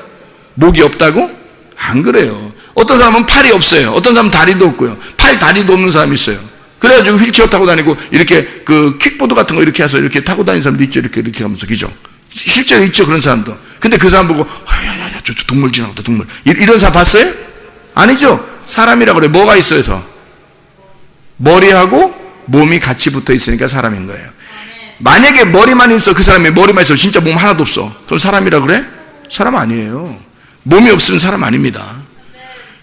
목이 없다고? 안 그래요. 어떤 사람은 팔이 없어요. 어떤 사람은 다리도 없고요. 팔 다리도 없는 사람이 있어요. 그래가지고 휠체어 타고 다니고 이렇게 그 킥보드 같은 거 이렇게 해서 이렇게 타고 다니는 사람도 있죠. 이렇게 하면서 그죠? 실제로 있죠 그런 사람도. 근데 그 사람 보고 야야야 저 동물 지나간다 동물 이런 사람 봤어요? 아니죠. 사람이라고 그래. 뭐가 있어요? 더 머리하고 몸이 같이 붙어 있으니까 사람인 거예요. 만약에 머리만 있어 그 사람이 머리만 있어 진짜 몸 하나도 없어 그럼 사람이라 그래? 사람 아니에요. 몸이 없으면 사람 아닙니다.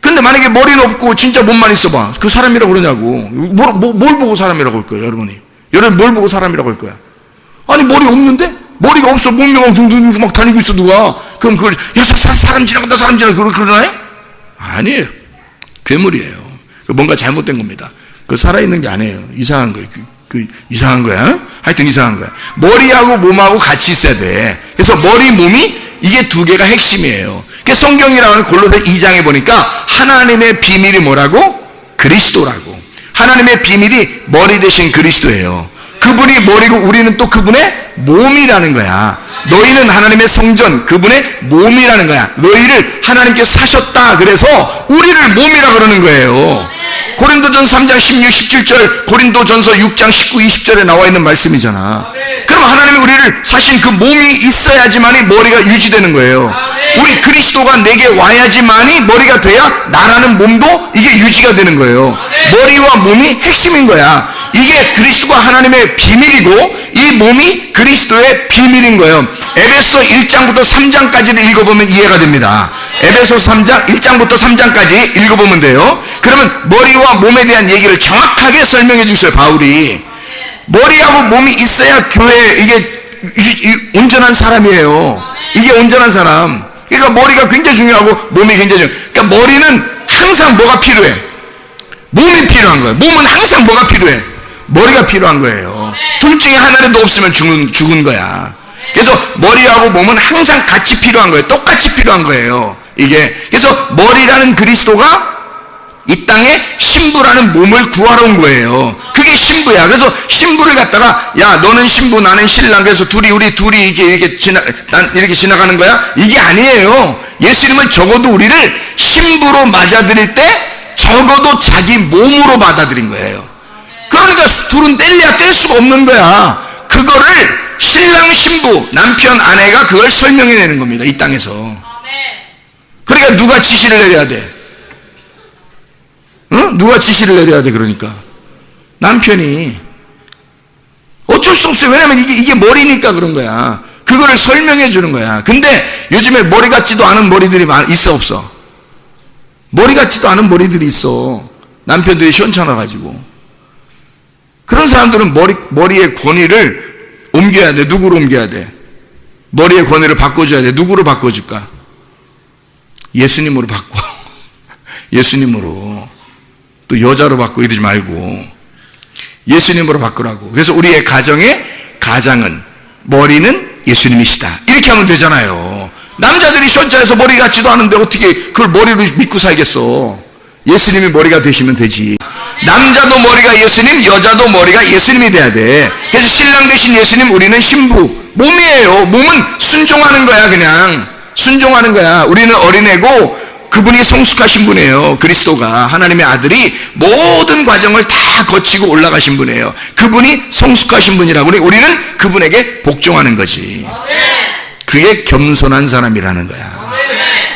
근데 만약에 머리는 없고 진짜 몸만 있어봐 그 사람이라고 그러냐고. 뭘 보고 사람이라고 할 거예요? 여러분 뭘 보고 사람이라고 할 거야? 아니 머리 없는데? 머리가 없어 몸이 막 둥둥둥 막 다니고 있어 누가. 그럼 그걸 야 사람 지나간다 그러나요? 아니에요. 괴물이에요. 뭔가 잘못된 겁니다. 그 살아있는 게 아니에요. 이상한 거예요. 이상한 거야. 하여튼 이상한 거야. 머리하고 몸하고 같이 있어야 돼. 그래서 머리, 몸이 이게 2개가 핵심이에요. 그래서 성경이라고 하는 골로새 2장에 보니까 하나님의 비밀이 뭐라고? 그리스도라고. 하나님의 비밀이 머리 대신 그리스도예요. 그분이 머리고 우리는 또 그분의 몸이라는 거야. 너희는 하나님의 성전, 그분의 몸이라는 거야. 너희를 하나님께서 사셨다. 그래서 우리를 몸이라 그러는 거예요. 고린도전서 3장 16, 17절, 고린도전서 6장 19, 20절에 나와 있는 말씀이잖아. 그럼 하나님이 우리를 사신 그 몸이 있어야지만이 머리가 유지되는 거예요. 우리 그리스도가 내게 와야지만이 머리가 돼야 나라는 몸도 이게 유지가 되는 거예요. 머리와 몸이 핵심인 거야. 이게 그리스도가 하나님의 비밀이고 이 몸이 그리스도의 비밀인 거예요. 에베소 1장부터 3장까지를 읽어보면 이해가 됩니다. 에베소 3장 1장부터 3장까지 읽어보면 돼요. 그러면 머리와 몸에 대한 얘기를 정확하게 설명해 주세요. 바울이 머리하고 몸이 있어야 교회 이게 온전한 사람이에요. 이게 온전한 사람. 그러니까 머리가 굉장히 중요하고 몸이 굉장히 중요해요. 그러니까 머리는 항상 뭐가 필요해? 몸이 필요한 거예요. 몸은 항상 뭐가 필요해? 머리가 필요한 거예요. 둘 중에 하나라도 없으면 죽은 거야. 그래서 머리하고 몸은 항상 같이 필요한 거예요. 똑같이 필요한 거예요. 이게 그래서 머리라는 그리스도가 이 땅에 신부라는 몸을 구하러 온 거예요. 그게 신부야. 그래서 신부를 갖다가 야 너는 신부 나는 신랑 그래서 우리 둘이 이렇게 지나가는 거야? 이게 아니에요. 예수님은 적어도 우리를 신부로 맞아들일 때 적어도 자기 몸으로 받아들인 거예요. 그러니까 둘은 뗄래야 뗄 수가 없는 거야. 그거를 신랑 신부 남편 아내가 그걸 설명해내는 겁니다. 이 땅에서. 그러니까 누가 지시를 내려야 돼? 누가 지시를 내려야 돼? 그러니까 남편이. 어쩔 수 없어요. 왜냐면 이게 머리니까 그런 거야. 그거를 설명해 주는 거야. 근데 요즘에 머리 같지도 않은 머리들이 있어 없어? 머리 같지도 않은 머리들이 있어. 남편들이 시원찮아가지고. 그런 사람들은 머리의 권위를 옮겨야 돼. 누구로 옮겨야 돼? 머리의 권위를 바꿔줘야 돼. 누구로 바꿔줄까? 예수님으로 바꿔. 예수님으로. 또 여자로 바꿔 이러지 말고 예수님으로 바꾸라고. 그래서 우리의 가장은 머리는 예수님이시다. 이렇게 하면 되잖아요. 남자들이 시원찮아서 머리 같지도 않은데 어떻게 그걸 머리로 믿고 살겠어. 예수님이 머리가 되시면 되지. 남자도 머리가 예수님, 여자도 머리가 예수님이 돼야 돼. 그래서 신랑 대신 예수님, 우리는 신부. 몸이에요. 몸은 순종하는 거야. 그냥 순종하는 거야. 우리는 어린애고 그분이 성숙하신 분이에요. 그리스도가 하나님의 아들이 모든 과정을 다 거치고 올라가신 분이에요. 그분이 성숙하신 분이라고 우리는 그분에게 복종하는 거지. 그게 겸손한 사람이라는 거야.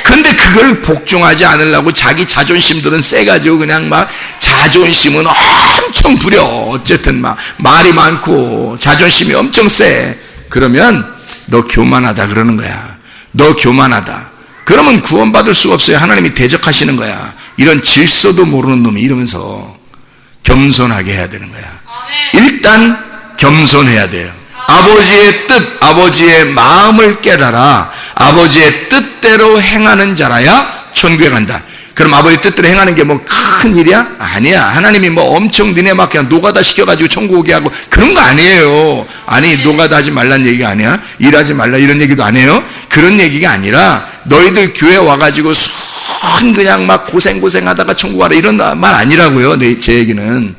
근데 그걸 복종하지 않으려고 자기 자존심들은 세가지고 그냥 막 자존심은 엄청 부려. 어쨌든 막 말이 많고 자존심이 엄청 세. 그러면 너 교만하다 그러는 거야. 너 교만하다. 그러면 구원받을 수가 없어요. 하나님이 대적하시는 거야. 이런 질서도 모르는 놈이 이러면서 겸손하게 해야 되는 거야. 일단 겸손해야 돼요. 아버지의 뜻, 아버지의 마음을 깨달아 아버지의 뜻대로 행하는 자라야 천국에 간다. 그럼 아버지 뜻대로 행하는 게 뭐 큰 일이야? 아니야. 하나님이 뭐 엄청 니네 막 그냥 노가다 시켜가지고 천국 오게 하고 그런 거 아니에요. 아니 노가다 하지 말란 얘기가 아니야. 일하지 말라 이런 얘기도 아니에요. 그런 얘기가 아니라 너희들 교회 와가지고 그냥 막 고생하다가 천국 가라 이런 말 아니라고요. 제 얘기는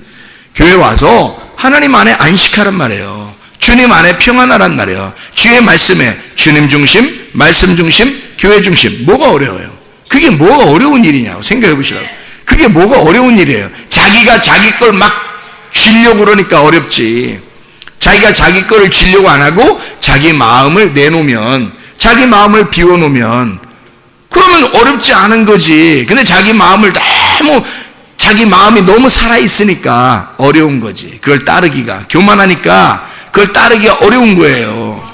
교회 와서 하나님 안에 안식하란 말이에요. 주님 안에 평안하란 말이에요. 주의 말씀에 주님 중심, 말씀 중심, 교회 중심. 뭐가 어려워요? 그게 뭐가 어려운 일이냐고 생각해 보시라고. 그게 뭐가 어려운 일이에요? 자기가 자기 걸 막 쥐려고 그러니까 어렵지. 자기가 자기 거를 쥐려고 안 하고 자기 마음을 내놓으면, 자기 마음을 비워놓으면 그러면 어렵지 않은 거지. 근데 자기 마음이 너무 살아있으니까 어려운 거지. 그걸 따르기가. 교만하니까 그걸 따르기가 어려운 거예요.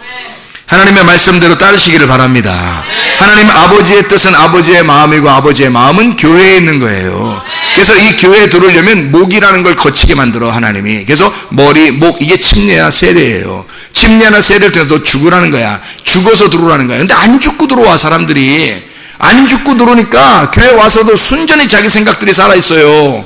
하나님의 말씀대로 따르시기를 바랍니다. 하나님 아버지의 뜻은 아버지의 마음이고 아버지의 마음은 교회에 있는 거예요. 그래서 이 교회에 들어오려면 목이라는 걸 거치게 만들어 하나님이. 그래서 머리, 목 이게 침례나 세례예요. 침례나 세례를 통해서 너 죽으라는 거야. 죽어서 들어오라는 거야. 근데 안 죽고 들어와 사람들이. 안 죽고 들어오니까 교회 와서도 순전히 자기 생각들이 살아있어요.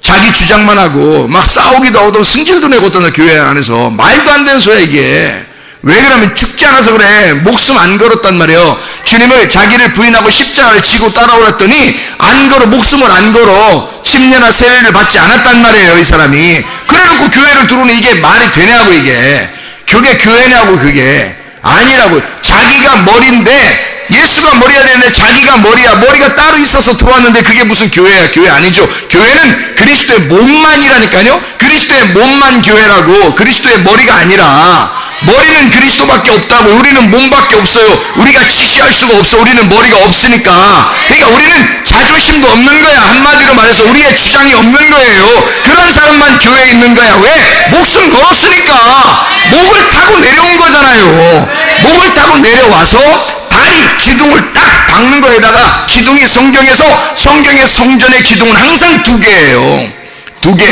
자기 주장만 하고 막 싸우기도 하고 승질도 내고 어떤 교회 안에서 말도 안 되는 소리야 이게. 왜 그러면 죽지 않아서 그래. 목숨 안 걸었단 말이에요. 주님을 자기를 부인하고 십자가를 지고 따라오랬더니 안 걸어, 목숨을 안 걸어. 침례나 세례를 받지 않았단 말이에요, 이 사람이. 그래놓고 교회를 들어오는 이게 말이 되냐고, 이게. 그게 교회냐고, 그게. 아니라고. 자기가 머리인데 예수가 머리가 되는데 자기가 머리야. 머리가 따로 있어서 들어왔는데 그게 무슨 교회야? 교회 아니죠. 교회는 그리스도의 몸만이라니까요. 그리스도의 몸만 교회라고. 그리스도의 머리가 아니라. 머리는 그리스도밖에 없다고. 우리는 몸밖에 없어요. 우리가 지시할 수가 없어. 우리는 머리가 없으니까. 그러니까 우리는 자존심도 없는 거야. 한마디로 말해서 우리의 주장이 없는 거예요. 그런 사람만 교회에 있는 거야. 왜? 목숨 걸었으니까. 목을 타고 내려온 거잖아요. 목을 타고 내려와서 다리 기둥을 딱 박는 거에다가, 기둥이 성경에서, 성경의 성전의 기둥은 항상 두 개예요. 두 개.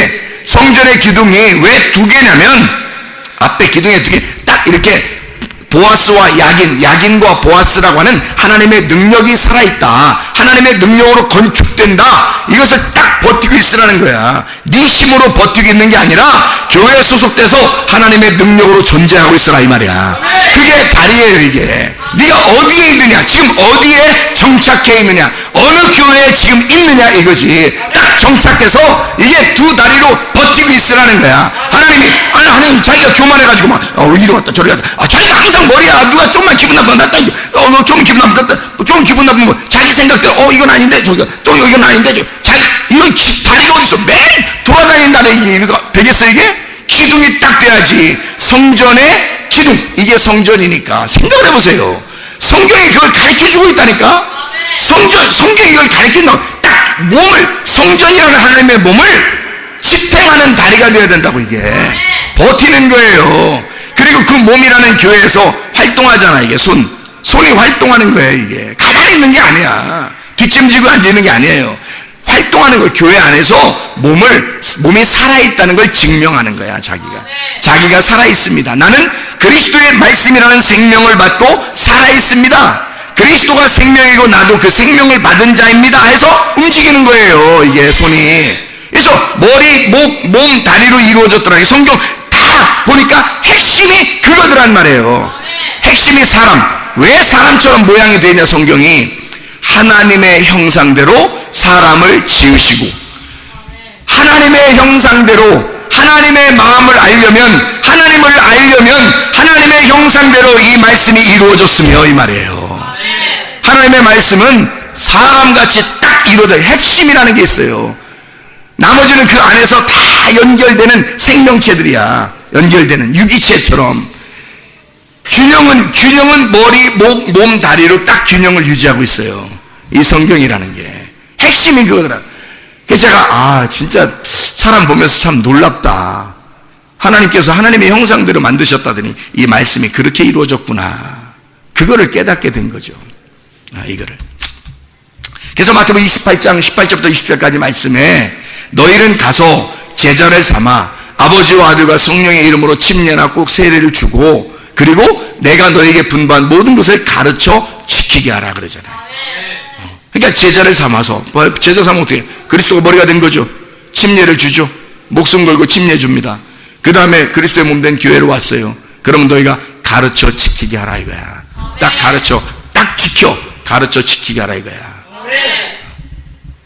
성전의 기둥이 왜 두 개냐면 앞에 기둥에 두 개 딱 이렇게 보아스와 야긴과 보아스라고 하는 하나님의 능력이 살아있다. 하나님의 능력으로 건축된다. 이것을 딱 버티고 있으라는 거야. 네 힘으로 버티고 있는 게 아니라 교회에 소속돼서 하나님의 능력으로 존재하고 있으라, 이 말이야. 그게 다리예요, 이게. 네가 어디에 있느냐, 지금 어디에 정착해 있느냐, 어느 교회에 지금 있느냐, 이거지. 딱 정착해서 이게 두 다리로 버티고 있으라는 거야. 하나님 자기가 교만해가지고 막 이리 갔다 저리 갔다. 자기가 항상 머리야. 누가 좀만 기분 나쁘면 너 좀 기분 나쁘겠다. 좀 기분 나쁘면 자기 생각대로 이건 아닌데 저기 또 이건 아닌데 자기 이건 다리가 어디서 매일 돌아다닌다는 얘기가 되겠어? 이게 기둥이 딱 돼야지. 성전의 기둥, 이게 성전이니까. 생각을 해보세요. 성경이 그걸 가르쳐주고 있다니까. 성경이 이걸 가르쳐준다고. 딱 몸을, 성전이라는 하나님의 몸을 지탱하는 다리가 되어야 된다고. 이게 버티는 거예요. 그리고 그 몸이라는 교회에서 활동하잖아. 이게 손이 활동하는 거예요. 이게 가만히 있는 게 아니야. 뒷짐지고 앉아있는 게 아니에요. 활동하는 거. 교회 안에서 몸이 살아있다는 걸 증명하는 거야. 자기가 살아있습니다. 나는 그리스도의 말씀이라는 생명을 받고 살아있습니다. 그리스도가 생명이고 나도 그 생명을 받은 자입니다 해서 움직이는 거예요. 이게 손이. 그래서 머리, 몸, 다리로 이루어졌더라. 성경 다 보니까 핵심이 그거더란 말이에요. 핵심이 사람. 왜 사람처럼 모양이 되냐, 성경이. 하나님의 형상대로 사람을 지으시고, 하나님의 형상대로 하나님의 마음을 알려면, 하나님의 형상대로 이 말씀이 이루어졌으며, 이 말이에요. 하나님의 말씀은 사람같이 딱 이루어져. 핵심이라는 게 있어요. 나머지는 그 안에서 다 연결되는 생명체들이야. 연결되는 유기체처럼. 균형은 머리, 몸, 다리로 딱 균형을 유지하고 있어요. 이 성경이라는 게. 핵심이 그거더라. 그래서 제가, 진짜 사람 보면서 참 놀랍다. 하나님께서 하나님의 형상대로 만드셨다더니 이 말씀이 그렇게 이루어졌구나. 그거를 깨닫게 된 거죠. 이거를. 그래서 마태복음 28장 18절부터 20절까지 말씀에 너희는 가서 제자를 삼아 아버지와 아들과 성령의 이름으로 침례나 꼭 세례를 주고, 그리고 내가 너에게 분부한 모든 것을 가르쳐 지키게 하라 그러잖아요. 그러니까 제자를 삼아서, 제자 삼으면 어떻게? 그리스도가 머리가 된 거죠. 침례를 주죠. 목숨 걸고 침례 줍니다. 그 다음에 그리스도의 몸 된 교회로 왔어요. 그러면 너희가 가르쳐 지키게 하라 이거야. 딱 가르쳐, 딱 지켜, 가르쳐 지키게 하라 이거야.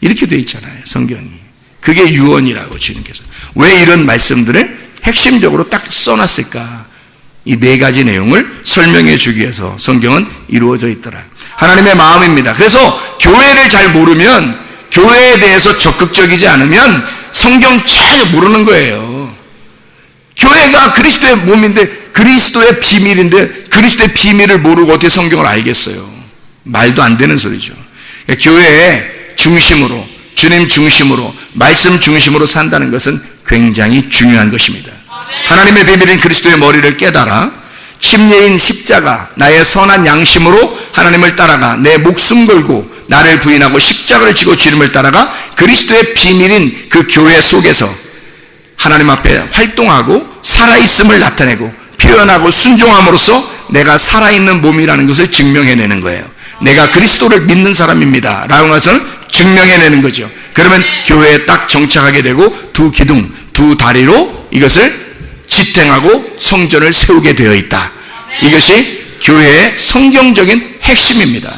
이렇게 돼 있잖아요, 성경이. 그게 유언이라고 주님께서. 왜 이런 말씀들을 핵심적으로 딱 써놨을까? 이 네 가지 내용을 설명해 주기 위해서 성경은 이루어져 있더라. 하나님의 마음입니다. 그래서 교회를 잘 모르면, 교회에 대해서 적극적이지 않으면 성경 전혀 모르는 거예요. 교회가 그리스도의 몸인데, 그리스도의 비밀인데, 그리스도의 비밀을 모르고 어떻게 성경을 알겠어요? 말도 안 되는 소리죠. 교회의 중심으로, 주님 중심으로, 말씀 중심으로 산다는 것은 굉장히 중요한 것입니다. 하나님의 비밀인 그리스도의 머리를 깨달아 침례인 십자가, 나의 선한 양심으로 하나님을 따라가 내 목숨 걸고 나를 부인하고 십자가를 지고 주님을 따라가 그리스도의 비밀인 그 교회 속에서 하나님 앞에 활동하고 살아있음을 나타내고 표현하고 순종함으로써 내가 살아있는 몸이라는 것을 증명해내는 거예요. 내가 그리스도를 믿는 사람입니다 라는 것을 증명해내는 거죠. 그러면 교회에 딱 정착하게 되고 두 기둥, 두 다리로 이것을 지탱하고 성전을 세우게 되어 있다. 이것이 교회의 성경적인 핵심입니다.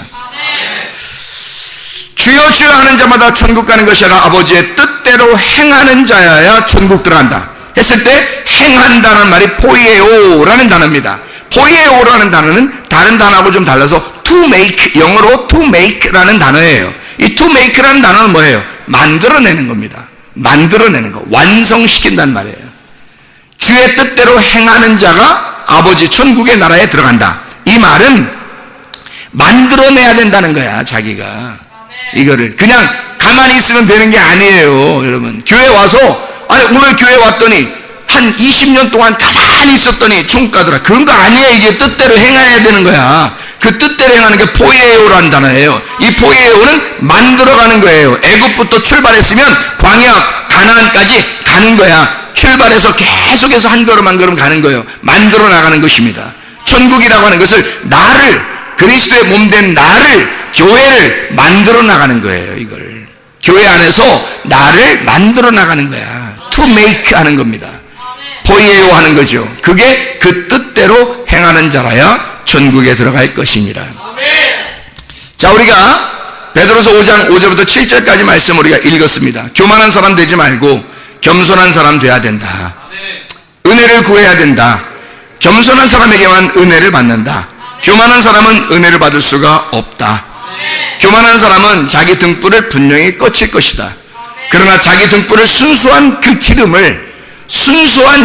주여 주여 하는 자마다 천국 가는 것이 아니라 아버지의 뜻대로 행하는 자야야 천국 들어간다 했을 때 행한다는 말이 포이에오라는 단어입니다. 포이에오라는 단어는 다른 단어하고 좀 달라서 to make, 영어로 to make라는 단어예요. 이 to make라는 단어는 뭐예요? 만들어내는 겁니다. 만들어내는 거, 완성시킨다는 말이에요. 주의 뜻대로 행하는 자가 아버지 천국의 나라에 들어간다. 이 말은 만들어내야 된다는 거야, 자기가. 이거를 그냥 가만히 있으면 되는 게 아니에요, 여러분. 교회 와서 오늘 교회 왔더니 한 20년 동안 가만히 있었더니 천국 가더라. 그런 거 아니에요. 이게 뜻대로 행해야 되는 거야. 그 뜻대로 행하는 게 포이에오라는 단어예요. 이 포이에오는 만들어가는 거예요. 애굽부터 출발했으면 광야 가나안까지 가는 거야. 출발해서 계속해서 한 걸음 한 걸음 가는 거예요. 만들어 나가는 것입니다. 천국이라고 하는 것을 나를, 그리스도의 몸된 나를, 교회를 만들어 나가는 거예요. 이걸 교회 안에서 나를 만들어 나가는 거야. to make 하는 겁니다. 포이에오 하는 거죠. 그게 그 뜻대로 행하는 자라야 천국에 들어갈 것이니라. 자, 우리가 베드로서 5장 5절부터 7절까지 말씀 우리가 읽었습니다. 교만한 사람 되지 말고 겸손한 사람 돼야 된다. 은혜를 구해야 된다. 겸손한 사람에게만 은혜를 받는다. 교만한 사람은 은혜를 받을 수가 없다. 교만한 사람은 자기 등불을 분명히 꺼칠 것이다. 그러나 자기 등불을 순수한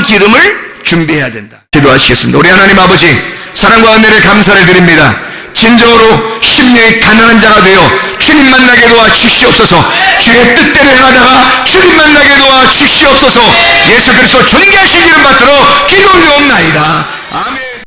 기름을 준비해야 된다. 기도하시겠습니다. 우리 하나님 아버지, 사랑과 은혜를 감사를 드립니다. 진정으로 심령이 가난한 자가 되어 주님 만나게 도와 주시옵소서. 주의 뜻대로 행하다가 주님 만나게 도와 주시옵소서. 예수 그리스도 존귀하신 이름 받들어 기도 올리옵나이다. 아멘.